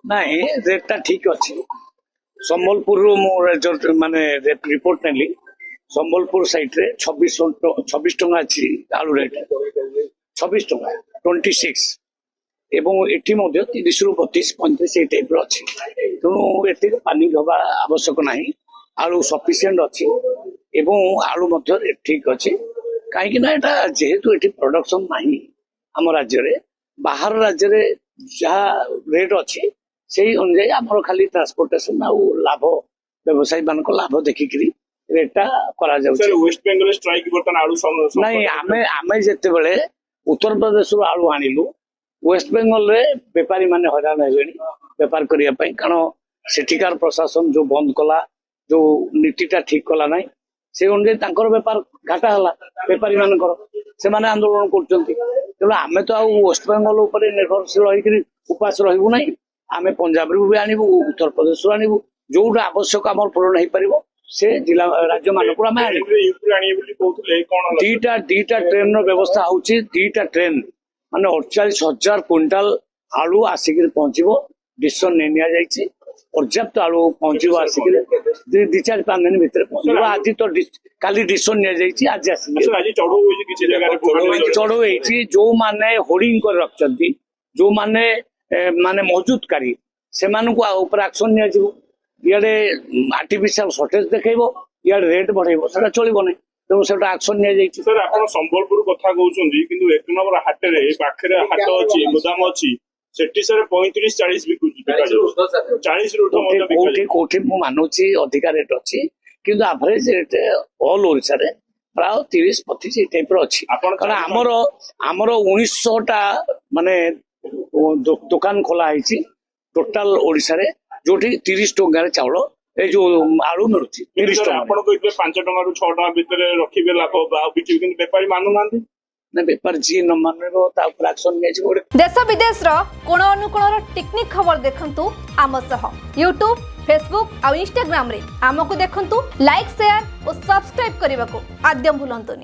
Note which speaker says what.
Speaker 1: ନାଇଁ ରେଟ୍ଟା ଠିକ ଅଛି। ସମ୍ବଲପୁରରୁ ମୁଁ ମାନେ ରିପୋର୍ଟ ନେଲି। ସମ୍ବଲପୁର ସାଇଡରେ 26 ଟଙ୍କା ଅଛି ଆଳୁ ରେଟ୍, 26 ଟଙ୍କା 26, ଏବଂ ଏଠି ମଧ୍ୟ 30 ରୁ 32 35 ଏଇ ଟାଇପ୍ର ଅଛି। ତେଣୁ ଏତିକି ପାନିକ ହେବା ଆବଶ୍ୟକ ନାହିଁ। ଆଳୁ ସଫିସିଏଣ୍ଟ ଅଛି ଏବଂ ଆଳୁ ମଧ୍ୟ ଠିକ ଅଛି। କାହିଁକି ନା ଏଟା ଯେହେତୁ ଏଠି ପ୍ରଡକ୍ସନ ନାହିଁ ଆମ ରାଜ୍ୟରେ, ବାହାର ରାଜ୍ୟରେ ଯାହା ରେଟ୍ ଅଛି ସେଇ ଅନୁଯାୟୀ ଆମର ଖାଲି ଟ୍ରାନ୍ସପୋର୍ଟେସନ ଆଉ ଲାଭ, ବ୍ୟବସାୟୀ ମାନଙ୍କ ଲାଭ ଦେଖିକିରି ରେଟ୍ଟା କରାଯାଉଛି।
Speaker 2: ୱେଷ୍ଟ ବେଙ୍ଗଲ ଷ୍ଟ୍ରାଇକ୍ ବର୍ତ୍ତମାନ ଆଳୁ
Speaker 1: ନାଇଁ, ଆମେ ଯେତେବେଳେ ଉତ୍ତରପ୍ରଦେଶରୁ ଆଳୁ ଆଣିଲୁ, ୱେଷ୍ଟ ବେଙ୍ଗଲରେ ବେପାରୀ ମାନେ ହଇରାଣ ହେଲେଣି ବେପାର କରିବା ପାଇଁ। କାରଣ ସେଠିକାର ପ୍ରଶାସନ ଯୋଉ ବନ୍ଦ କଲା, ଯୋଉ ନୀତିଟା ଠିକ କଲା ନାହିଁ, ସେ ଅନୁଯାୟୀ ତାଙ୍କର ବେପାର ଘାଟା ହେଲା। ବେପାରୀ ମାନଙ୍କର ସେମାନେ ଆନ୍ଦୋଳନ କରୁଛନ୍ତି। ତେଣୁ ଆମେ ତ ଆଉ ୱେଷ୍ଟ ବେଙ୍ଗଲ ଉପରେ ନିର୍ଭରଶୀଳ ହେଇକରି ଉପାସ ରହିବୁ ନାହିଁ। ଆମେ ପଞ୍ଜାବରୁ ବି ଆଣିବୁ, ଉତ୍ତରପ୍ରଦେଶରୁ ଆଣିବୁ, ଯୋଉଟା ଆବଶ୍ୟକ ଆମର ପୂରଣ ହେଇପାରିବ ସେ ଜିଲ୍ଲା ରାଜ୍ୟ ମାନଙ୍କୁ ଆମେ ଆଣିବୁ। ଦିଟା ଟ୍ରେନ ର ବ୍ୟବସ୍ଥା ହଉଛି। ଦିଟା ଟ୍ରେନ ମାନେ 48,000 କ୍ୱିଣ୍ଟାଲ ଆଳୁ ଆସିକିରି ପହଞ୍ଚିବ। ଡିସିସନ ନେଇ ନିଆଯାଇଛି। ପର୍ଯ୍ୟାପ୍ତ ଆଳୁ ପହଞ୍ଚିବ ଆସିକିରି 2-4-5 ଦିନ ଭିତରେ ପହଞ୍ଚିବ। ଆଜି ତ କାଲି ଡିସିସନ ନିଆଯାଇଛି, ଆଜି ଆସିବ। ଚଢଉ ହେଇଛି। ଯୋଉମାନେ ହୋର୍ଡିଂ କରି ରଖିଛନ୍ତି, ଯୋଉମାନେ ମାନେ ମହଜୁଦକାରୀ, ସେମାନଙ୍କୁ ଉପରେ ଆକ୍ସନ ନିଆଯିବ। ଇଆଡେ ଆର୍ଟିଫିସିଆଲ ସର୍ଟେଜ ଦେଖେଇବ, ଇଆଡେ ରେଟ୍ ବଢେଇବ, ସେଟା ଚଳିବ ନାହିଁ। ତେଣୁ ସେଟା ଆକ୍ସନ ନିଆଯାଇଛି।
Speaker 2: ସାର୍, ଆପଣ ସମ୍ବଲପୁର କଥା କହୁଛନ୍ତି, କିନ୍ତୁ 1 ନମ୍ବର ହାଟରେ ପାଖରେ ହାଟ ଅଛି, ଗୋଦାମ ଅଛି, ସେଠି ସାର୍ 35-40 ବିକୁଛି।
Speaker 1: କୋଉଠି ମୁଁ ମାନୁଛି ଅଧିକା ରେଟ୍ ଅଛି, କିନ୍ତୁ ଆଭରେଜ ରେଟ୍ ଅଲ୍ ଓଡିଶାରେ ପ୍ରାୟ 30-35 ଏଇ ଟାଇପ୍ ର ଅଛି। କାରଣ ଆମର 1900ଟା ମାନେ ଦୋକାନ ଖୋଲା ହେଇଛି ଟୋଟାଲ ଓଡିଶାରେ, ଯୋଉଠି 30 ଟଙ୍କାରେ ଚାଉଳ ଏଇ ଯୋଉ ଆଳୁ ମିଳୁଛି। 30 ଟଙ୍କା।
Speaker 2: ଆପଣ କହିଥିଲେ 5 ଟଙ୍କାରୁ 6 ଟଙ୍କା ଭିତରେ ରଖିବେ ଲାଭ ବିକିବେ, କିନ୍ତୁ ବେପାରୀ ମାନୁନାହାନ୍ତି।
Speaker 1: ନା, ବେପାର ଯିଏ ନ ମାନିବ ତା ଉପରେ ଆକ୍ସନ ନିଆଯିବ।
Speaker 3: ଦେଶ ବିଦେଶର କୋଣ ଅନୁକୋଣର ଟିକନିକ ଖବର ଦେଖନ୍ତୁ ଆମ ସହ। ୟୁଟ୍ୟୁବ, ଫେସବୁକ୍ ଆଉ ଇନଷ୍ଟାଗ୍ରାମ ରେ ଆମକୁ ଦେଖନ୍ତୁ। ଲାଇକ୍, ସେୟାର ଓ ସବସ୍କ୍ରାଇବ କରିବାକୁ ଆଦ୍ୟ ଭୁଲନ୍ତୁନି।